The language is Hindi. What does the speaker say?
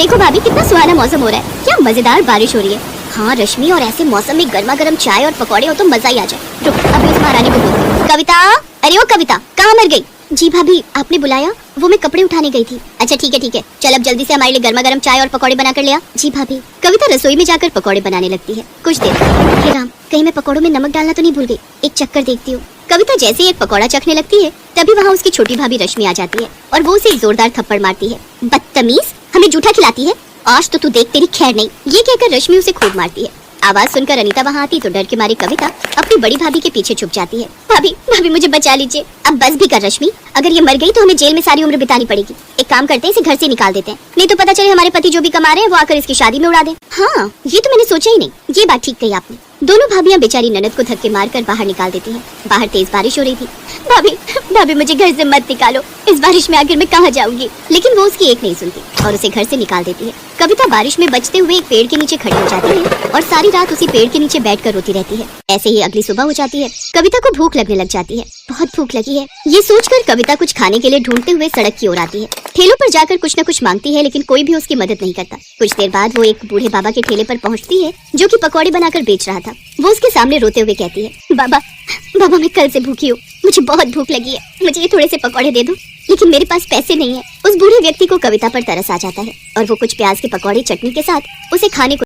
देखो भाभी कितना सुहाना मौसम हो रहा है, क्या मजेदार बारिश हो रही है। हाँ रश्मि, और ऐसे मौसम में गर्मा गर्म चाय और पकौड़े हो तो मजा ही आ जाए। रुक अभी उस महारानी को बोलती हूँ। कविता, अरे ओ कविता, कहाँ मर गई? जी भाभी आपने बुलाया? वो मैं कपड़े उठाने गई थी। अच्छा ठीक है, चल अब जल्दी से हमारे लिए गर्मा गर्म चाय और पकौड़े बना कर ले आ। जी भाभी। कविता रसोई में जाकर पकौड़े बनाने लगती है। कुछ देर हे राम, कहीं मैं पकौड़ों में नमक डालना तो नहीं भूल गई, एक चक्कर देखती हूँ। कविता जैसे ही एक पकौड़ा चखने लगती है तभी वहाँ उसकी छोटी भाभी रश्मि आ जाती है और वो उसे एक जोरदार थप्पड़ मारती है। बदतमीज, हमें जूठा खिलाती है, आज तो तू देख तेरी खैर नहीं। ये कहकर रश्मि उसे खूब मारती है। आवाज सुनकर अनीता वहाँ आती तो डर के मारे कविता अपनी बड़ी भाभी के पीछे छुप जाती है। भाभी मुझे बचा लीजिए। अब बस भी कर रश्मि, अगर ये मर गई तो हमें जेल में सारी उम्र बितानी पड़ेगी। एक काम करते हैं, इसे घर से निकाल देते हैं, नहीं तो पता चले हमारे पति जो भी कमा रहे हैं वो आकर इसकी शादी में उड़ा दे। हाँ ये तो मैंने सोचा ही नहीं, ये बात ठीक कही आपने। दोनों भाभियां बेचारी ननद को धक्के मारकर बाहर निकाल देती हैं। बाहर तेज बारिश हो रही थी। भाभी मुझे घर से मत निकालो, इस बारिश में आखिर मैं कहाँ जाऊंगी। लेकिन वो उसकी एक नहीं सुनती और उसे घर से निकाल देती है। कविता बारिश में बचते हुए एक पेड़ के नीचे खड़ी हो जाती है और सारी रात उसी पेड़ के नीचे बैठकर रोती रहती है। ऐसे ही अगली सुबह हो जाती है। कविता को भूख लगने लग जाती है, बहुत भूख लगी है। ये सोचकर कविता कुछ खाने के लिए ढूंढते हुए सड़क की ओर आती है। ठेलों पर जाकर कुछ न कुछ मांगती है लेकिन कोई भी उसकी मदद नहीं करता। कुछ देर बाद वो एक बूढ़े बाबा के ठेले पर पहुंचती है जो कि पकौड़े बनाकर बेच रहा था। वो उसके सामने रोते हुए कहती है, बाबा मैं कल से भूखी हूँ, मुझे बहुत भूख लगी है, मुझे ये थोड़े से पकौड़े दे दो। लेकिन मेरे पास पैसे नहीं है। उस बूढ़े व्यक्ति को कविता पर तरस आ जाता है और वो कुछ प्याज के पकौड़े चटनी के साथ उसे खाने को